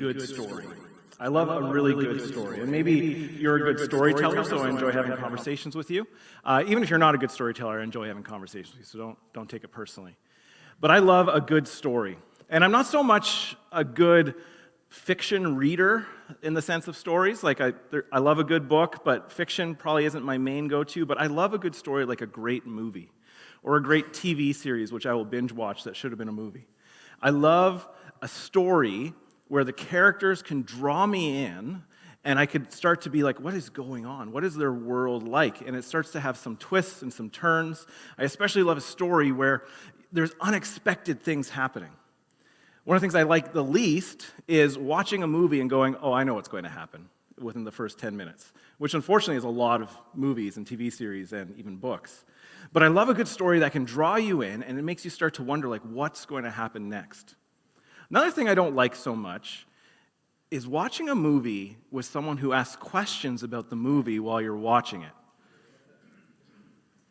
good story. I love a really good story. And maybe you're a good storyteller, so I enjoy having conversations with you. Even if you're not a good storyteller, I enjoy having conversations with you, so don't take it personally. But I love a good story. And I'm not so much a good fiction reader in the sense of stories. Like I love a good book, but fiction probably isn't my main go-to. But I love a good story like a great movie or a great TV series, which I will binge watch that should have been a movie. I love a story where the characters can draw me in and I could start to be like, what is going on? What is their world like? And it starts to have some twists and some turns. I especially love a story where there's unexpected things happening. One of the things I like the least is watching a movie and going, oh, I know what's going to happen within the first 10 minutes, which unfortunately is a lot of movies and TV series and even books. But I love a good story that can draw you in, and it makes you start to wonder, like, what's going to happen next? Another thing I don't like so much is watching a movie with someone who asks questions about the movie while you're watching it.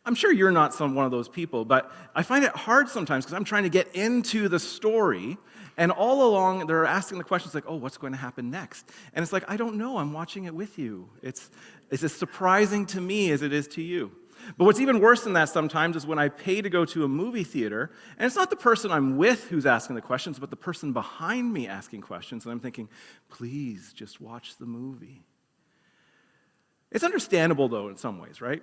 I'm sure you're not one of those people, but I find it hard sometimes because I'm trying to get into the story, and all along they're asking the questions like, oh, what's going to happen next? And it's like, I don't know, I'm watching it with you. It's as surprising to me as it is to you. But what's even worse than that sometimes is when I pay to go to a movie theater, and it's not the person I'm with who's asking the questions, but the person behind me asking questions, and I'm thinking, please just watch the movie. It's understandable, though, in some ways, right?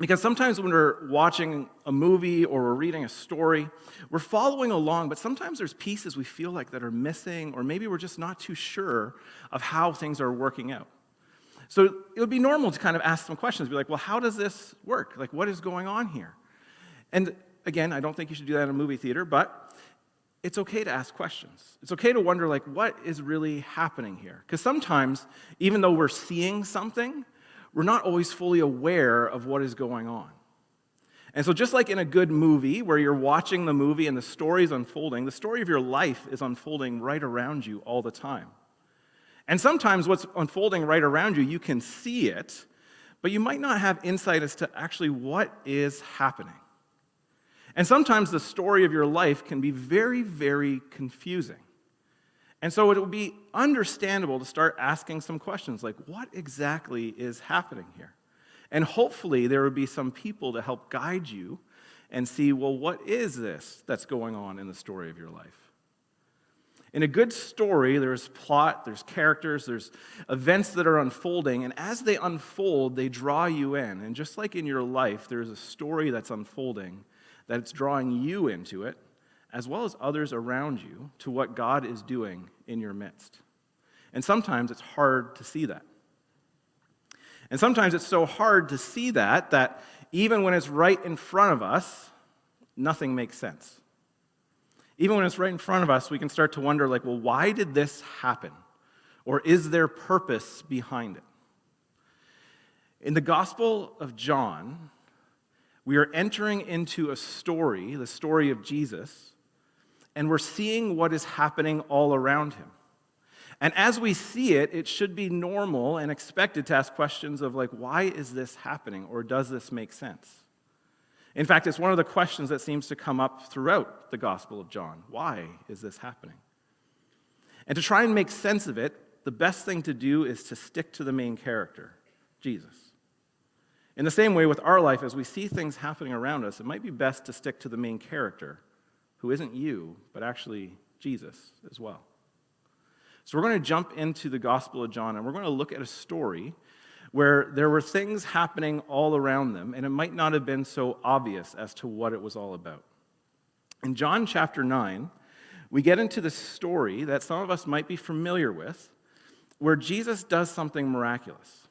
Because sometimes when we're watching a movie or we're reading a story, we're following along, but sometimes there's pieces we feel like that are missing, or maybe we're just not too sure of how things are working out. So it would be normal to kind of ask some questions, be like, well, how does this work? Like, what is going on here? And again, I don't think you should do that in a movie theater, but it's okay to ask questions. It's okay to wonder, like, what is really happening here? Because sometimes, even though we're seeing something, we're not always fully aware of what is going on. And so just like in a good movie where you're watching the movie and the story is unfolding, the story of your life is unfolding right around you all the time. And sometimes what's unfolding right around you, you can see it, but you might not have insight as to actually what is happening. And sometimes the story of your life can be very, very confusing. And so it would be understandable to start asking some questions like, what exactly is happening here? And hopefully there would be some people to help guide you and see, well, what is this that's going on in the story of your life? In a good story, there's plot, there's characters, there's events that are unfolding, and as they unfold, they draw you in. And just like in your life, there's a story that's unfolding, that's drawing you into it, as well as others around you, to what God is doing in your midst. And sometimes it's hard to see that. And sometimes it's so hard to see that even when it's right in front of us, nothing makes sense. Even when it's right in front of us, we can start to wonder, like, well, why did this happen? Or is there purpose behind it? In the Gospel of John, we are entering into a story, the story of Jesus, and we're seeing what is happening all around him. And as we see it, it should be normal and expected to ask questions of, like, why is this happening? Or does this make sense? In fact, it's one of the questions that seems to come up throughout the Gospel of John. Why is this happening? And to try and make sense of it, the best thing to do is to stick to the main character, Jesus. In the same way with our life, as we see things happening around us, it might be best to stick to the main character, who isn't you, but actually Jesus as well. So we're going to jump into the Gospel of John, and we're going to look at a story where there were things happening all around them, and it might not have been so obvious as to what it was all about. In John chapter 9, we get into this story that some of us might be familiar with, where Jesus does something miraculous.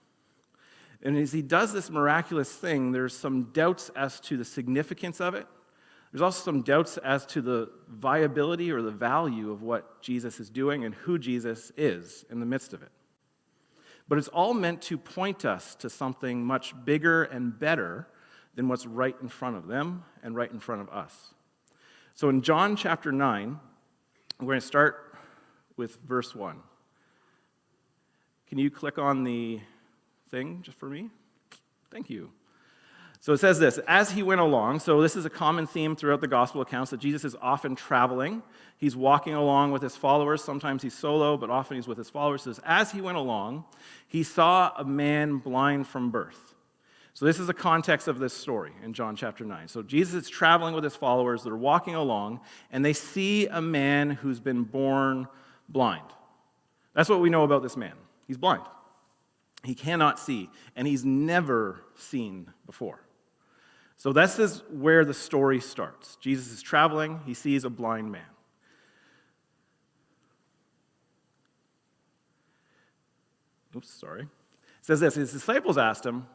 And as he does this miraculous thing, there's some doubts as to the significance of it. There's also some doubts as to the viability or the value of what Jesus is doing and who Jesus is in the midst of it. But it's all meant to point us to something much bigger and better than what's right in front of them and right in front of us. So in John chapter 9, we're going to start with verse 1. Can you click on the thing just for me? Thank you. So it says this, as he went along, so this is a common theme throughout the gospel accounts, that Jesus is often traveling. He's walking along with his followers. Sometimes he's solo, but often he's with his followers. It says, as he went along, he saw a man blind from birth. So this is the context of this story in John chapter 9. So Jesus is traveling with his followers. They're walking along, and they see a man who's been born blind. That's what we know about this man. He's blind. He cannot see, and he's never seen before. So this is where the story starts. Jesus is traveling. He sees a blind man. It says this, his disciples asked him,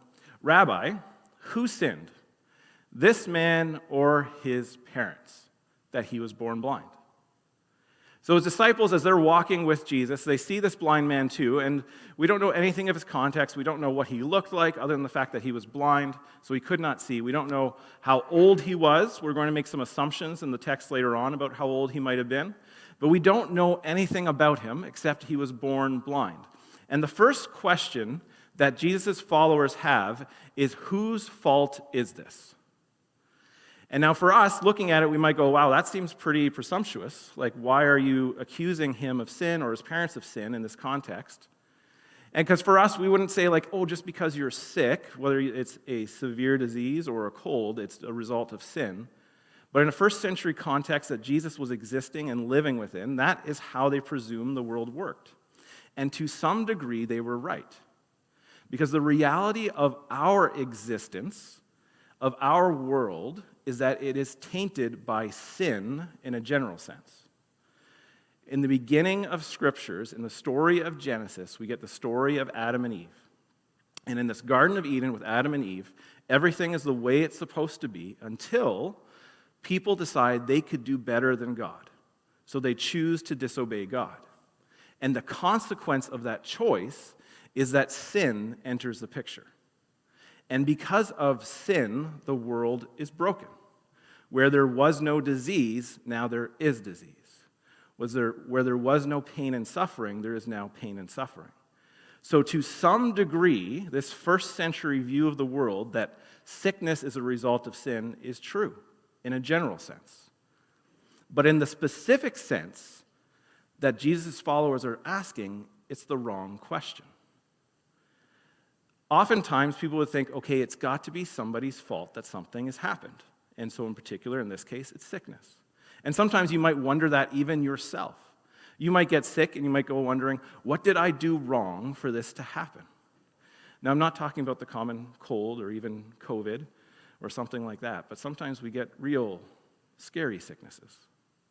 Rabbi, who sinned, this man or his parents, that he was born blind? So his disciples, as they're walking with Jesus, they see this blind man too, and we don't know anything of his context. We don't know what he looked like, other than the fact that he was blind, so he could not see. We don't know how old he was. We're going to make some assumptions in the text later on about how old he might have been, but we don't know anything about him except he was born blind. And the first question that Jesus' followers have is, whose fault is this? And now for us, looking at it, we might go, wow, that seems pretty presumptuous. Like, why are you accusing him of sin or his parents of sin in this context? And because for us, we wouldn't say like, oh, just because you're sick, whether it's a severe disease or a cold, it's a result of sin. But in a first century context that Jesus was existing and living within, that is how they presumed the world worked. And to some degree, they were right. Because the reality of our existence, of our world, is that it is tainted by sin in a general sense. In the beginning of scriptures, in the story of Genesis, we get the story of Adam and Eve. And in this Garden of Eden with Adam and Eve, everything is the way it's supposed to be until people decide they could do better than God. So they choose to disobey God. And the consequence of that choice is that sin enters the picture. And because of sin, the world is broken. Where there was no disease, now there is disease. Where there was no pain and suffering, there is now pain and suffering. So to some degree, this first century view of the world that sickness is a result of sin is true in a general sense. But in the specific sense that Jesus' followers are asking, it's the wrong question. Oftentimes, people would think, okay, it's got to be somebody's fault that something has happened. And so in particular, in this case, it's sickness. And sometimes you might wonder that even yourself. You might get sick and you might go wondering, what did I do wrong for this to happen? Now, I'm not talking about the common cold or even COVID or something like that, but sometimes we get real scary sicknesses,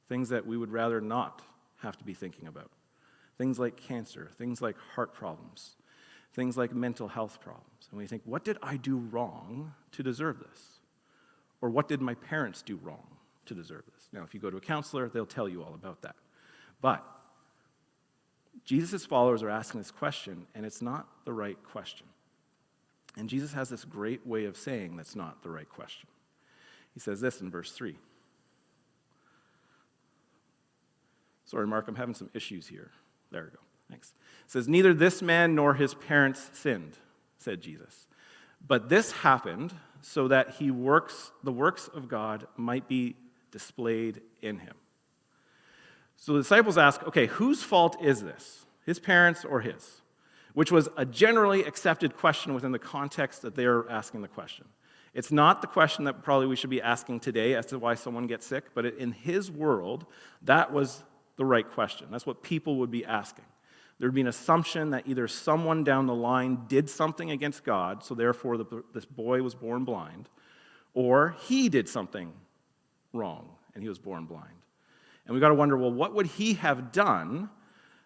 things that we would rather not have to be thinking about. Things like cancer, things like heart problems, things like mental health problems. And we think, what did I do wrong to deserve this? Or what did my parents do wrong to deserve this? Now, if you go to a counselor, they'll tell you all about that. But Jesus' followers are asking this question, and it's not the right question. And Jesus has this great way of saying that's not the right question. He says this in verse 3. Sorry, Mark, I'm having some issues here. There we go. Thanks. It says, neither this man nor his parents sinned, said Jesus. But this happened so that the works of God might be displayed in him. So the disciples ask, okay, whose fault is this? His parents or his? Which was a generally accepted question within the context that they're asking the question. It's not the question that probably we should be asking today as to why someone gets sick, but in his world, that was the right question. That's what people would be asking. There would be an assumption that either someone down the line did something against God, so therefore this boy was born blind, or he did something wrong and he was born blind. And we've got to wonder, well, what would he have done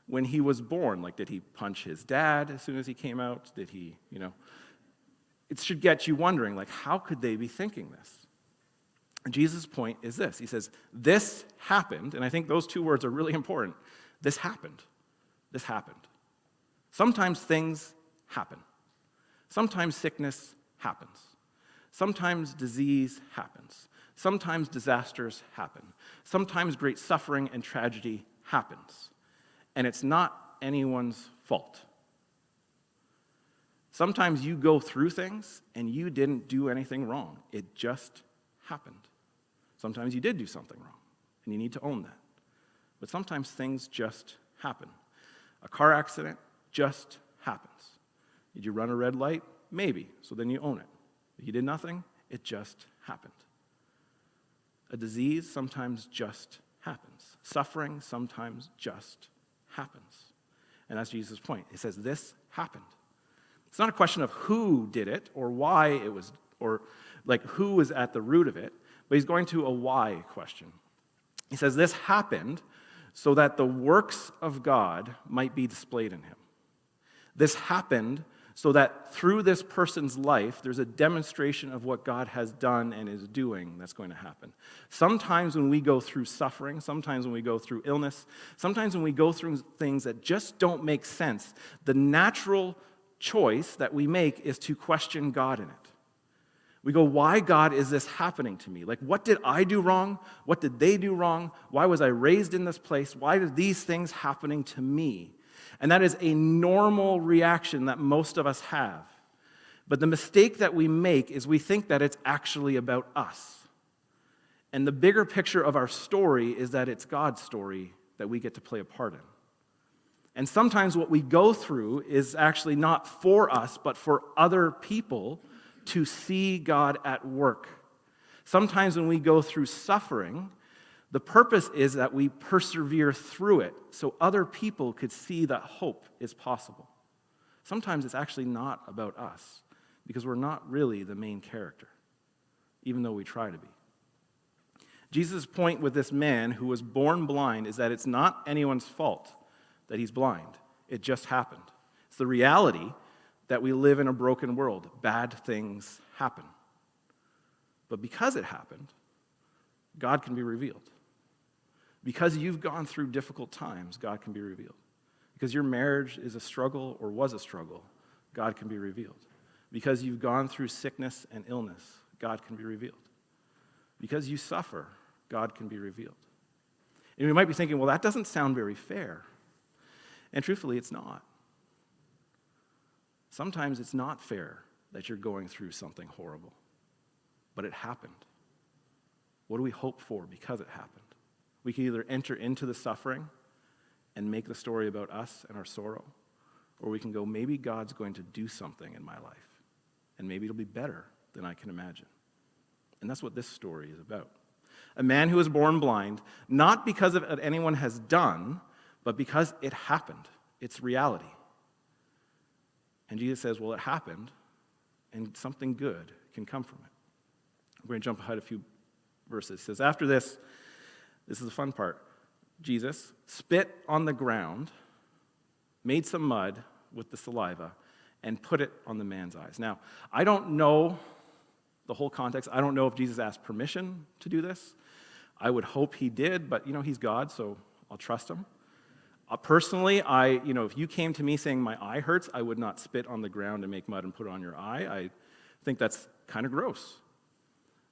when he was born? Like, did he punch his dad as soon as he came out? Did he, It should get you wondering, like, how could they be thinking this? And Jesus' point is this. He says, this happened, and I think those two words are really important. This happened. This happened. Sometimes things happen. Sometimes sickness happens. Sometimes disease happens. Sometimes disasters happen. Sometimes great suffering and tragedy happens. And it's not anyone's fault. Sometimes you go through things and you didn't do anything wrong. It just happened. Sometimes you did do something wrong, and you need to own that. But sometimes things just happen. A car accident just happens. Did you run a red light? Maybe, so then you own it. If you did nothing, it just happened. A disease sometimes just happens. Suffering sometimes just happens. And that's Jesus' point. He says, this happened. It's not a question of who did it or why it was, or like who was at the root of it, but he's going to a why question. He says, this happened so that the works of God might be displayed in him. This happened so that through this person's life, there's a demonstration of what God has done and is doing that's going to happen. Sometimes when we go through suffering, sometimes when we go through illness, sometimes when we go through things that just don't make sense, the natural choice that we make is to question God in it. We go, why, God, is this happening to me? Like, what did I do wrong? What did they do wrong? Why was I raised in this place? Why are these things happening to me? And that is a normal reaction that most of us have. But the mistake that we make is we think that it's actually about us. And the bigger picture of our story is that it's God's story that we get to play a part in. And sometimes what we go through is actually not for us, but for other people to see God at work. Sometimes when we go through suffering, the purpose is that we persevere through it so other people could see that hope is possible. Sometimes it's actually not about us because we're not really the main character, even though we try to be. Jesus' point with this man who was born blind is that it's not anyone's fault that he's blind. It just happened. It's the reality that we live in a broken world. Bad things happen. But because it happened, God can be revealed. Because you've gone through difficult times, God can be revealed. Because your marriage is a struggle or was a struggle, God can be revealed. Because you've gone through sickness and illness, God can be revealed. Because you suffer, God can be revealed. And we might be thinking, well, that doesn't sound very fair. And truthfully, it's not. Sometimes it's not fair that you're going through something horrible. But it happened. What do we hope for because it happened? We can either enter into the suffering and make the story about us and our sorrow, or we can go, maybe God's going to do something in my life, and maybe it'll be better than I can imagine. And that's what this story is about. A man who was born blind, not because of what anyone has done, but because it happened. It's reality. And Jesus says, well, it happened, and something good can come from it. We're going to jump ahead a few verses. It says, after this is the fun part. Jesus spit on the ground, made some mud with the saliva, and put it on the man's eyes. Now, I don't know the whole context. I don't know if Jesus asked permission to do this. I would hope he did, but, he's God, so I'll trust him. Personally, if you came to me saying my eye hurts, I would not spit on the ground and make mud and put it on your eye. I think that's kind of gross.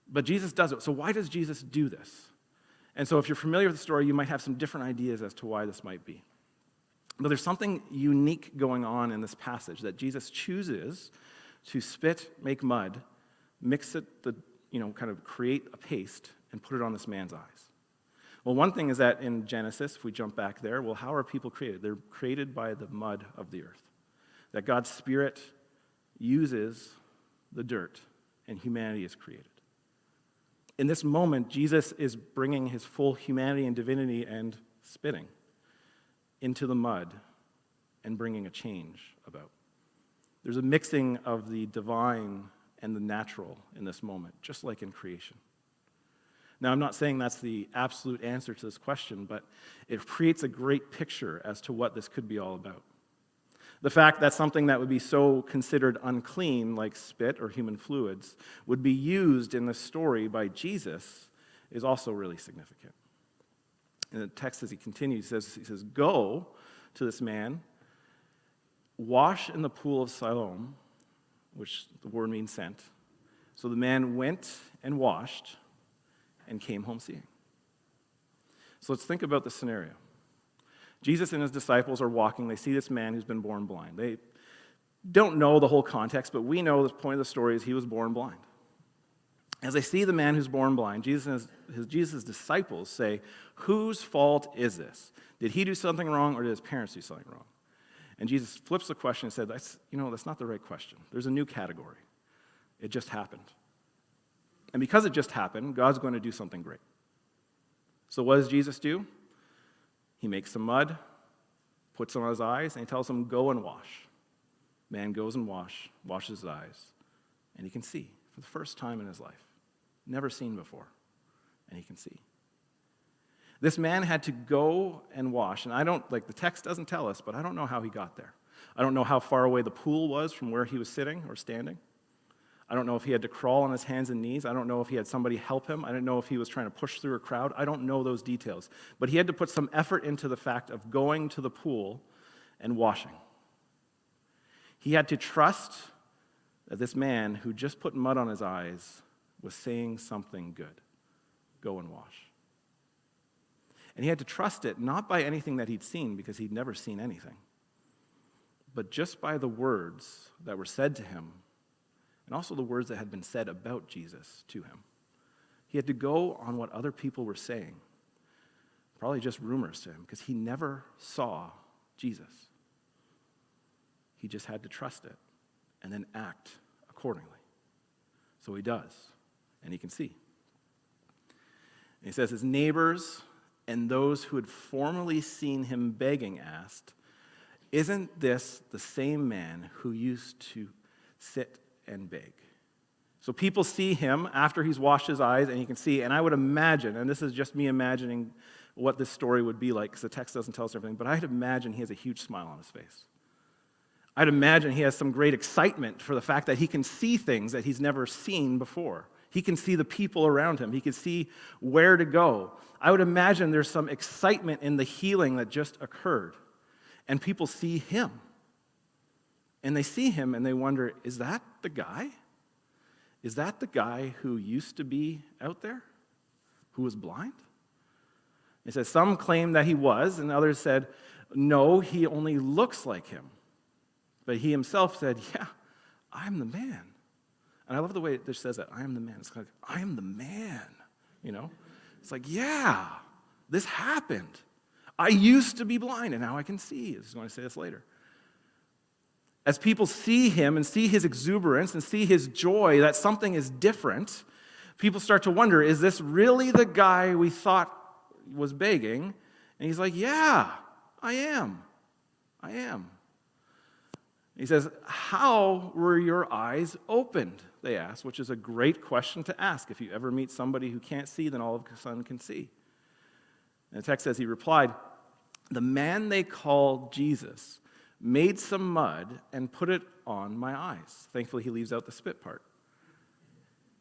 But Jesus does it. So why does Jesus do this? And so if you're familiar with the story, you might have some different ideas as to why this might be. But there's something unique going on in this passage that Jesus chooses to spit, make mud, mix it, kind of create a paste, and put it on this man's eyes. Well, one thing is that in Genesis, if we jump back there, well, how are people created? They're created by the mud of the earth. That God's Spirit uses the dirt, and humanity is created. In this moment, Jesus is bringing his full humanity and divinity and spitting into the mud and bringing a change about. There's a mixing of the divine and the natural in this moment, just like in creation. Now, I'm not saying that's the absolute answer to this question, but it creates a great picture as to what this could be all about. The fact that something that would be so considered unclean, like spit or human fluids, would be used in the story by Jesus is also really significant. In the text, as he continues, he says, go to this man, wash in the pool of Siloam, which the word means sent. So the man went and washed and came home seeing. So let's think about the scenario. Jesus and his disciples are walking. They see this man who's been born blind. don't know the whole context, but we know the point of the story is he was born blind. As they see the man who's born blind, Jesus' disciples say, whose fault is this? Did he do something wrong or did his parents do something wrong? And Jesus flips the question and said, that's not the right question. There's a new category. It just happened. And because it just happened, God's going to do something great. So what does Jesus do? He makes some mud, puts it on his eyes, and he tells him, go and wash. Man goes and washes his eyes, and he can see for the first time in his life. Never seen before, and he can see. This man had to go and wash, and the text doesn't tell us, but I don't know how he got there. I don't know how far away the pool was from where he was sitting or standing. I don't know if he had to crawl on his hands and knees. I don't know if he had somebody help him. I don't know if he was trying to push through a crowd. I don't know those details. But he had to put some effort into the fact of going to the pool and washing. He had to trust that this man who just put mud on his eyes was saying something good. Go and wash. And he had to trust it not by anything that he'd seen, because he'd never seen anything, but just by the words that were said to him, and also the words that had been said about Jesus to him. He had to go on what other people were saying, probably just rumors to him, because he never saw Jesus. He just had to trust it and then act accordingly. So he does, and he can see. And he says his neighbors and those who had formerly seen him begging asked, isn't this the same man who used to sit and beg? So people see him after he's washed his eyes, and he can see, and I would imagine, and this is just me imagining what this story would be like, because the text doesn't tell us everything, but I'd imagine he has a huge smile on his face. I'd imagine he has some great excitement for the fact that he can see things that he's never seen before. He can see the people around him. He can see where to go. I would imagine there's some excitement in the healing that just occurred. And people see him. And they see him and they wonder, is that the guy? Is that the guy who used to be out there? Who was blind? He says some claim that he was, and others said, no, he only looks like him. But he himself said, yeah, I'm the man. And I love the way it says that, I am the man. It's like, I am the man, It's like, yeah, this happened. I used to be blind, and now I can see. He's going to say this later. As people see him and see his exuberance and see his joy that something is different, people start to wonder, is this really the guy we thought was begging? And he's like, yeah, I am. He says, how were your eyes opened? They ask, which is a great question to ask. If you ever meet somebody who can't see, then all of a sudden can see. And the text says, he replied, the man they called Jesus made some mud and put it on my eyes. Thankfully, he leaves out the spit part.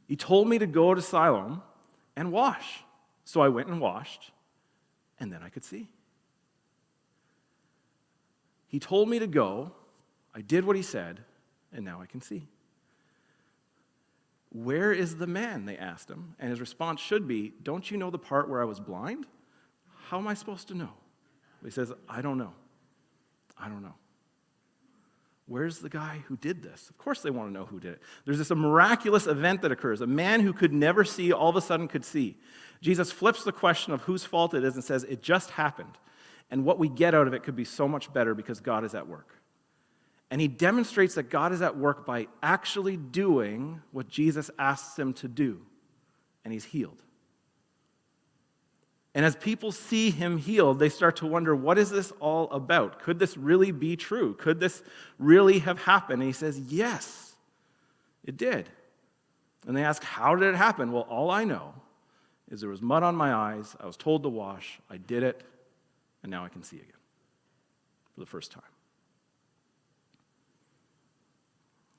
He told me to go to Siloam and wash. So I went and washed, and then I could see. He told me to go. I did what he said, and now I can see. Where is the man? They asked him. And his response should be, don't you know the part where I was blind? How am I supposed to know? He says, I don't know. Where's the guy who did this? Of course they want to know who did it. There's this miraculous event that occurs. A man who could never see all of a sudden could see. Jesus flips the question of whose fault it is and says, it just happened. And what we get out of it could be so much better because God is at work. And he demonstrates that God is at work by actually doing what Jesus asks him to do. And he's healed. And as people see him healed, they start to wonder, what is this all about? Could this really be true? Could this really have happened? And he says, yes, it did. And they ask, how did it happen? Well, all I know is there was mud on my eyes. I was told to wash. I did it. And now I can see again for the first time.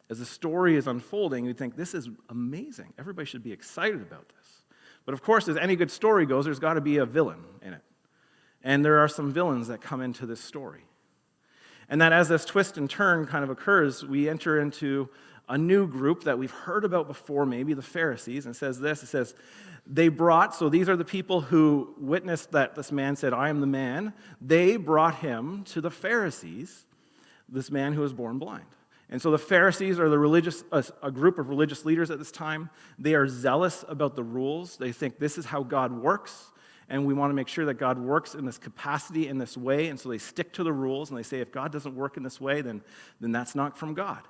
As the story is unfolding, you think, this is amazing. Everybody should be excited about this. But of course, as any good story goes, there's got to be a villain in it. And there are some villains that come into this story. And that as this twist and turn kind of occurs, we enter into a new group that we've heard about before, maybe the Pharisees. And it says this, it says, they brought, so these are the people who witnessed that this man said, I am the man. They brought him to the Pharisees, this man who was born blind. And so the Pharisees are a group of religious leaders at this time. They are zealous about the rules. They think this is how God works, and we want to make sure that God works in this capacity, in this way. And so they stick to the rules, and they say if God doesn't work in this way, then that's not from God.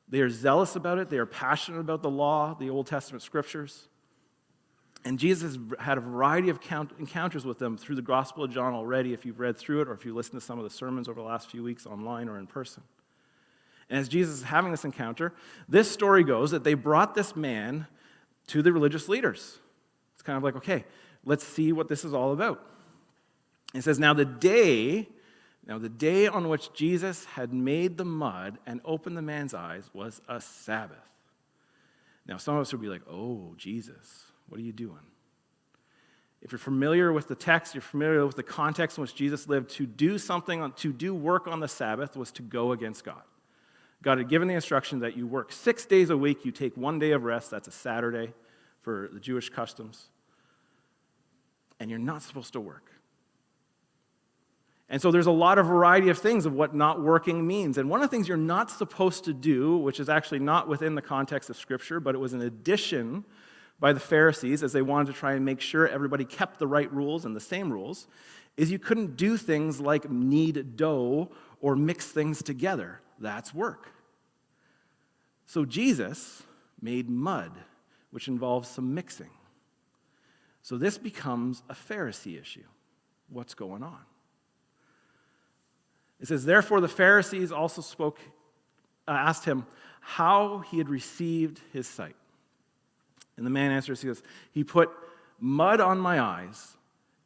They are zealous about it. They are passionate about the law, the Old Testament scriptures. And Jesus had a variety of encounters with them through the Gospel of John already, if you've read through it or if you listened to some of the sermons over the last few weeks online or in person. And as Jesus is having this encounter, this story goes that they brought this man to the religious leaders. It's kind of like, okay, let's see what this is all about. It says, now the day on which Jesus had made the mud and opened the man's eyes was a Sabbath. Now some of us would be like, oh, Jesus, what are you doing? If you're familiar with the text, you're familiar with the context in which Jesus lived, to do work on the Sabbath was to go against God. God had given the instruction that you work 6 days a week, you take 1 day of rest, that's a Saturday for the Jewish customs, and you're not supposed to work. And so there's a lot of variety of things of what not working means. And one of the things you're not supposed to do, which is actually not within the context of Scripture, but it was an addition by the Pharisees as they wanted to try and make sure everybody kept the right rules and the same rules, is you couldn't do things like knead dough or mix things together. That's work. So Jesus made mud, which involves some mixing. So this becomes a Pharisee issue. What's going on? It says, therefore the Pharisees also asked him how he had received his sight. And the man answers, he goes, he put mud on my eyes,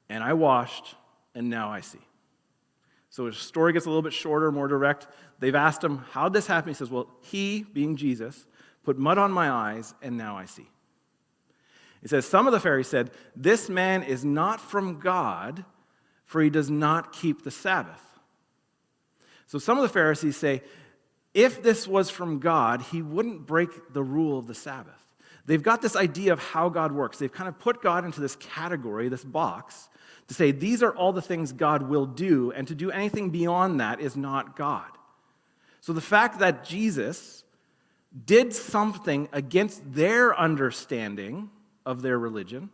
and I washed, and now I see. So his story gets a little bit shorter, more direct. They've asked him, how'd this happen? He says, well, he, being Jesus, put mud on my eyes, and now I see. It says, some of the Pharisees said, this man is not from God, for he does not keep the Sabbath. So some of the Pharisees say, if this was from God, he wouldn't break the rule of the Sabbath. They've got this idea of how God works. They've kind of put God into this category, this box, to say these are all the things God will do, and to do anything beyond that is not God. So the fact that Jesus did something against their understanding of their religion,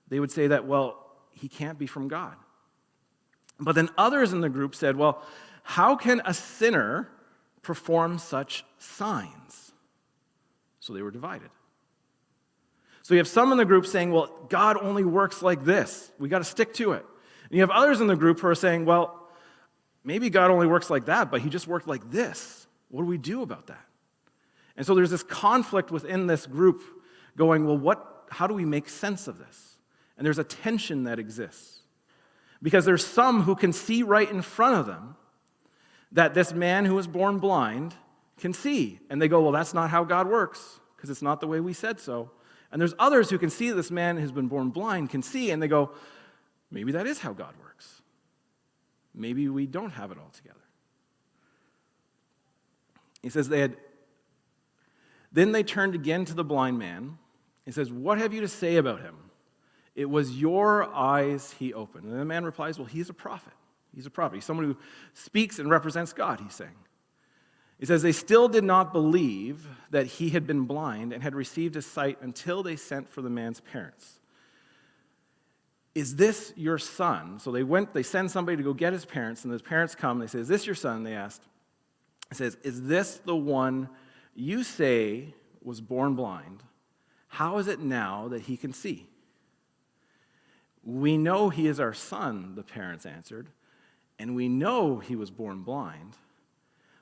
they would say that, well, he can't be from God. But then others in the group said, well, how can a sinner perform such signs? So they were divided. So you have some in the group saying, well, God only works like this. We got to stick to it. And you have others in the group who are saying, well, maybe God only works like that, but he just worked like this. What do we do about that? And so there's this conflict within this group going, well, how do we make sense of this? And there's a tension that exists. Because there's some who can see right in front of them that this man who was born blind can see. And they go, well, that's not how God works, because it's not the way we said so. And there's others who can see this man who's been born blind can see, and they go, maybe that is how God works. Maybe we don't have it all together. He says then they turned again to the blind man. He says, what have you to say about him? It was your eyes he opened. And the man replies, well, he's a prophet. He's a prophet. He's someone who speaks and represents God, he's saying. He says, they still did not believe that he had been blind and had received his sight until they sent for the man's parents. Is this your son? So they send somebody to go get his parents, and his parents come, and they say, is this your son? They asked. It says, is this the one you say was born blind? How is it now that he can see? We know he is our son, the parents answered, and we know he was born blind,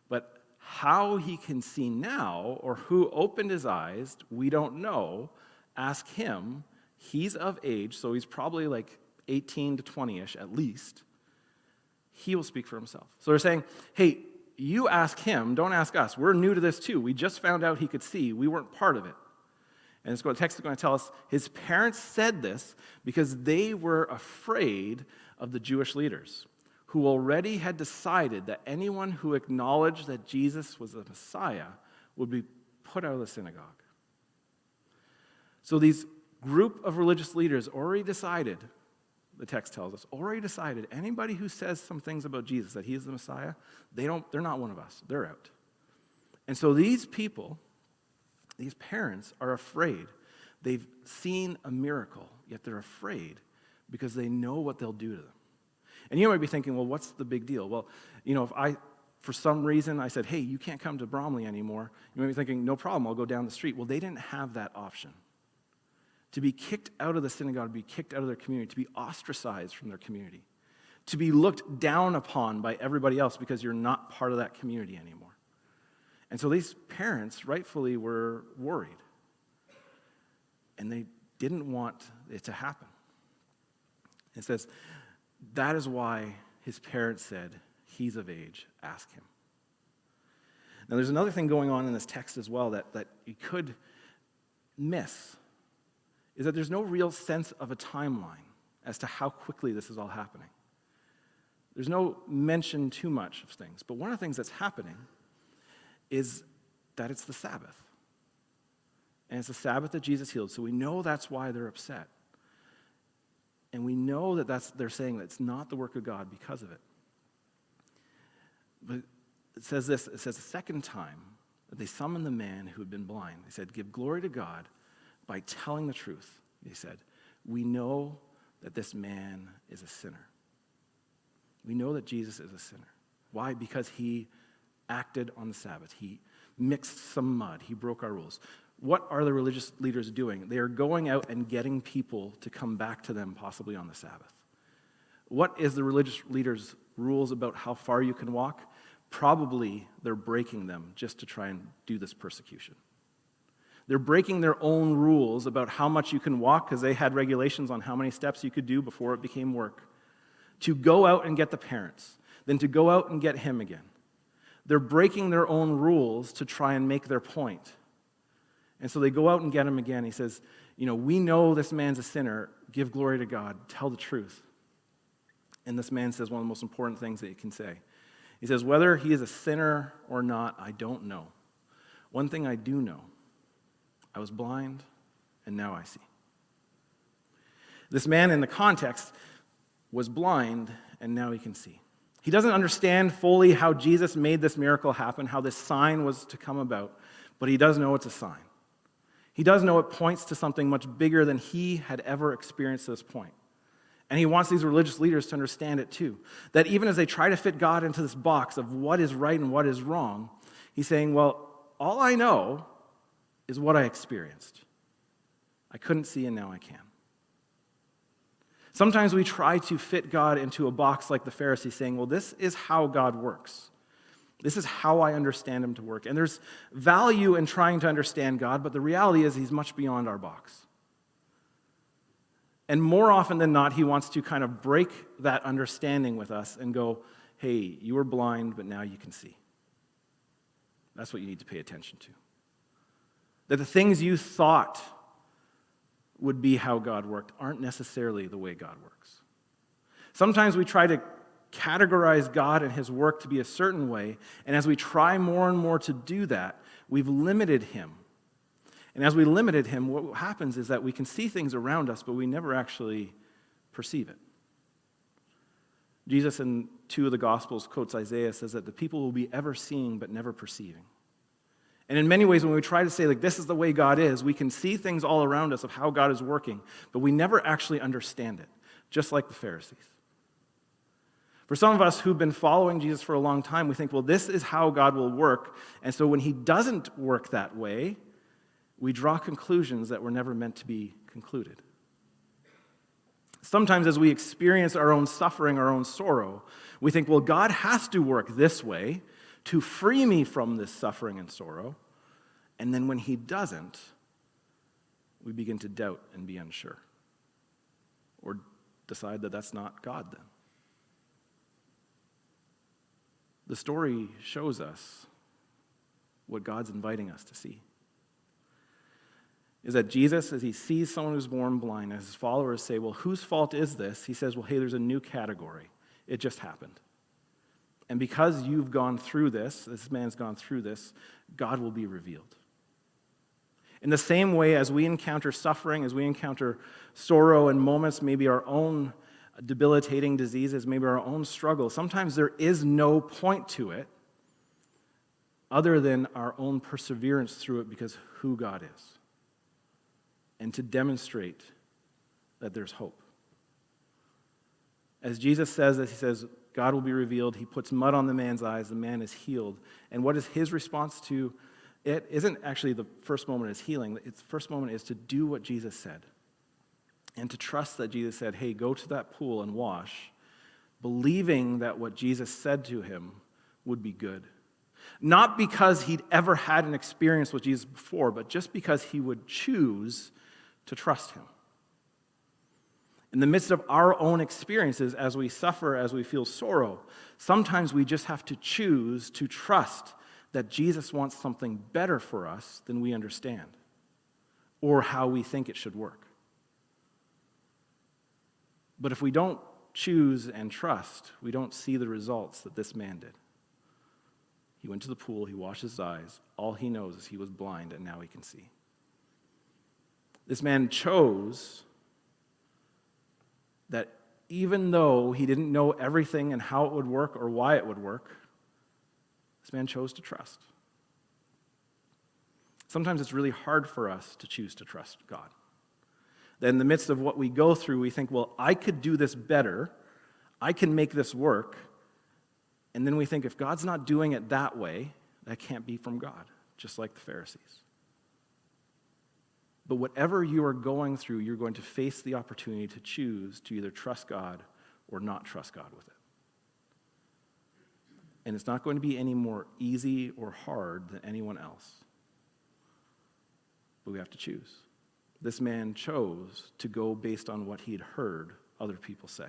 but how he can see now, or who opened his eyes, we don't know. Ask him. He's of age, so he's probably like 18 to 20-ish at least. He will speak for himself. So they're saying, hey, you ask him, don't ask us. We're new to this too. We just found out he could see. We weren't part of it. And the text is going to tell us his parents said this because they were afraid of the Jewish leaders, who already had decided that anyone who acknowledged that Jesus was the Messiah would be put out of the synagogue. So these group of religious leaders already decided the text tells us, already decided anybody who says some things about Jesus, that he is the Messiah, they're not one of us. They're out. And so these people, these parents are afraid. They've seen a miracle, yet they're afraid because they know what they'll do to them. And you might be thinking, well, what's the big deal? Well, if for some reason I said, hey, you can't come to Bromley anymore, you might be thinking, no problem, I'll go down the street. Well, they didn't have that option. To be kicked out of the synagogue, to be kicked out of their community, to be ostracized from their community, to be looked down upon by everybody else because you're not part of that community anymore. And so these parents rightfully were worried, and they didn't want it to happen. It says, that is why his parents said, he's of age, ask him. Now there's another thing going on in this text as well that you could miss, is that there's no real sense of a timeline as to how quickly this is all happening. There's no mention too much of things, but one of the things that's happening is that it's the Sabbath. And it's the Sabbath that Jesus healed, so we know that's why they're upset. And we know that they're saying that it's not the work of God because of it. But it says this, it says the second time that they summoned the man who had been blind. They said, give glory to God by telling the truth. They said, we know that this man is a sinner. We know that Jesus is a sinner. Why? Because he acted on the Sabbath. He mixed some mud. He broke our rules. What are the religious leaders doing? They are going out and getting people to come back to them possibly on the Sabbath. What is the religious leaders' rules about how far you can walk? Probably they're breaking them just to try and do this persecution. They're breaking their own rules about how much you can walk because they had regulations on how many steps you could do before it became work, to go out and get the parents, then to go out and get him again. They're breaking their own rules to try and make their point. And so they go out and get him again. He says, we know this man's a sinner. Give glory to God. Tell the truth. And this man says one of the most important things that he can say. He says, whether he is a sinner or not, I don't know. One thing I do know, I was blind, and now I see. This man in the context was blind, and now he can see. He doesn't understand fully how Jesus made this miracle happen, how this sign was to come about, but he does know it's a sign. He does know it points to something much bigger than he had ever experienced at this point. And he wants these religious leaders to understand it too. That even as they try to fit God into this box of what is right and what is wrong, he's saying, well, all I know is what I experienced. I couldn't see and now I can. Sometimes we try to fit God into a box like the Pharisees, saying, well, this is how God works. This is how I understand him to work. And there's value in trying to understand God, but the reality is he's much beyond our box. And more often than not, he wants to kind of break that understanding with us and go, hey, you were blind, but now you can see. That's what you need to pay attention to. That the things you thought would be how God worked aren't necessarily the way God works. Sometimes we try to categorize God and his work to be a certain way, and as we try more and more to do that, we've limited him. And as we limited him, what happens is that we can see things around us, but we never actually perceive it. Jesus in 2 of the Gospels quotes Isaiah, says that the people will be ever seeing but never perceiving. And in many ways, when we try to say, this is the way God is, we can see things all around us of how God is working, but we never actually understand it, just like the Pharisees. For some of us who've been following Jesus for a long time, we think, well, this is how God will work. And so when he doesn't work that way, we draw conclusions that were never meant to be concluded. Sometimes as we experience our own suffering, our own sorrow, we think, well, God has to work this way to free me from this suffering and sorrow. And then when he doesn't, we begin to doubt and be unsure. Or decide that that's not God then. The story shows us what God's inviting us to see. Is that Jesus, as he sees someone who's born blind, as his followers say, well, whose fault is this? He says, well, hey, there's a new category. It just happened. And because you've gone through this man's gone through this, God will be revealed. In the same way as we encounter suffering, as we encounter sorrow and moments, maybe our own debilitating diseases, maybe our own struggle, sometimes there is no point to it other than our own perseverance through it because who God is, and to demonstrate that there's hope. As Jesus says this, he says, God will be revealed. He puts mud on the man's eyes. The man is healed. And what is his response to it? Isn't actually the first moment is healing. Its first moment is to do what Jesus said and to trust that Jesus said, hey, go to that pool and wash, believing that what Jesus said to him would be good. Not because he'd ever had an experience with Jesus before, but just because he would choose to trust him. In the midst of our own experiences, as we suffer, as we feel sorrow, sometimes we just have to choose to trust that Jesus wants something better for us than we understand or how we think it should work. But if we don't choose and trust, we don't see the results that this man did. He went to the pool, he washed his eyes. All he knows is he was blind, and now he can see. This man chose that even though he didn't know everything and how it would work or why it would work, this man chose to trust. Sometimes it's really hard for us to choose to trust God. That in the midst of what we go through, we think, well, I could do this better. I can make this work. And then we think, if God's not doing it that way, that can't be from God, just like the Pharisees. But whatever you are going through, you're going to face the opportunity to choose to either trust God or not trust God with it. And it's not going to be any more easy or hard than anyone else. But we have to choose. This man chose to go based on what he had heard other people say.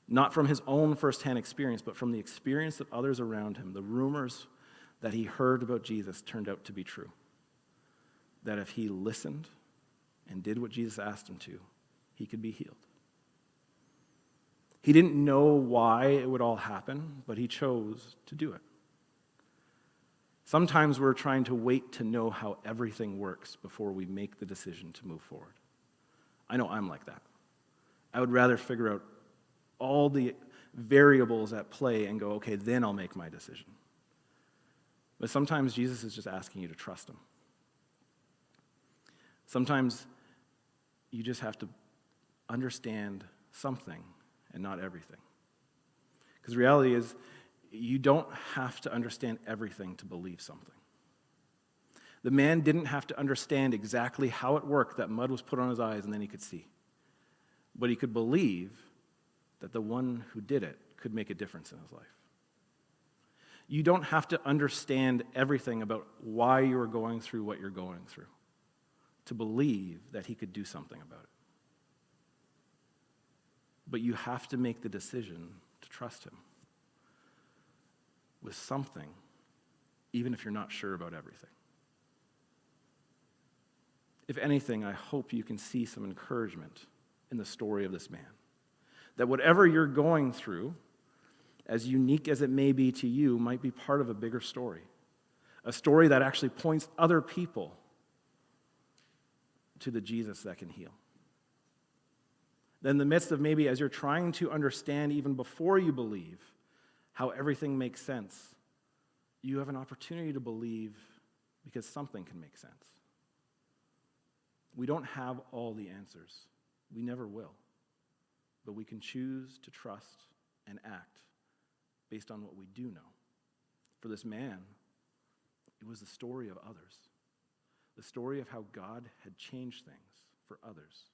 Not from his own firsthand experience, but from the experience of others around him. The rumors that he heard about Jesus turned out to be true. That if he listened and did what Jesus asked him to, he could be healed. He didn't know why it would all happen, but he chose to do it. Sometimes we're trying to wait to know how everything works before we make the decision to move forward. I know I'm like that. I would rather figure out all the variables at play and go, okay, then I'll make my decision. But sometimes Jesus is just asking you to trust him. Sometimes you just have to understand something and not everything. Because the reality is, you don't have to understand everything to believe something. The man didn't have to understand exactly how it worked that mud was put on his eyes and then he could see. But he could believe that the one who did it could make a difference in his life. You don't have to understand everything about why you are going through what you're going through to believe that he could do something about it. But you have to make the decision to trust him with something, even if you're not sure about everything. If anything, I hope you can see some encouragement in the story of this man. That whatever you're going through, as unique as it may be to you, might be part of a bigger story. A story that actually points other people to the Jesus that can heal. Then in the midst of maybe as you're trying to understand even before you believe how everything makes sense, you have an opportunity to believe because something can make sense. We don't have all the answers. We never will. But we can choose to trust and act based on what we do know. For this man, it was the story of others. The story of how God had changed things for others,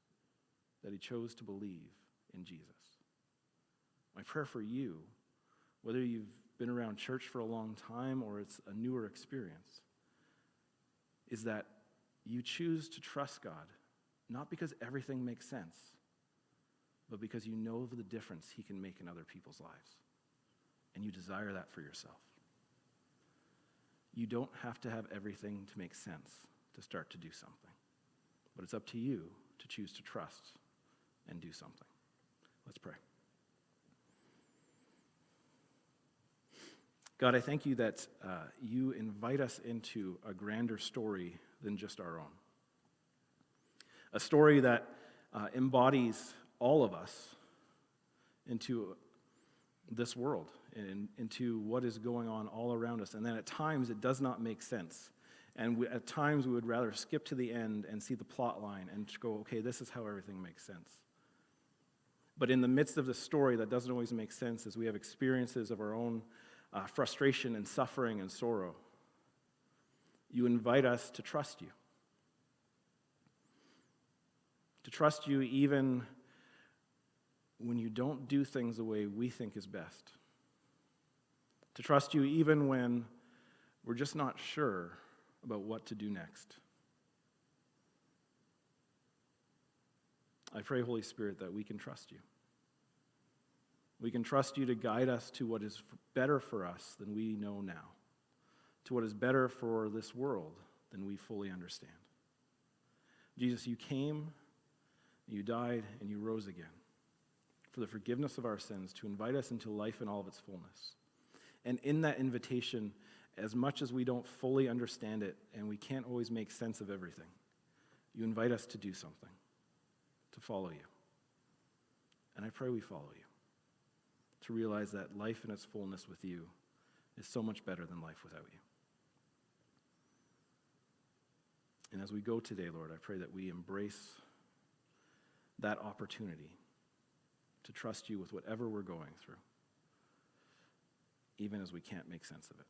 that he chose to believe in Jesus. My prayer for you, whether you've been around church for a long time or it's a newer experience, is that you choose to trust God, not because everything makes sense, but because you know the difference he can make in other people's lives, and you desire that for yourself. You don't have to have everything to make sense to start to do something. But it's up to you to choose to trust and do something. Let's pray. God, I thank you that you invite us into a grander story than just our own. A story that embodies all of us into this world and into what is going on all around us. And then at times it does not make sense. And at times we would rather skip to the end and see the plot line and go, okay, this is how everything makes sense. But in the midst of the story, that doesn't always make sense as we have experiences of our own frustration and suffering and sorrow. You invite us to trust you. To trust you even when you don't do things the way we think is best. To trust you even when we're just not sure about what to do next. I pray, Holy Spirit, that we can trust you. We can trust you to guide us to what is better for us than we know now, to what is better for this world than we fully understand. Jesus, you came, you died, and you rose again for the forgiveness of our sins, to invite us into life in all of its fullness. And in that invitation, as much as we don't fully understand it and we can't always make sense of everything, you invite us to do something, to follow you. And I pray we follow you, to realize that life in its fullness with you is so much better than life without you. And as we go today, Lord, I pray that we embrace that opportunity to trust you with whatever we're going through, even as we can't make sense of it.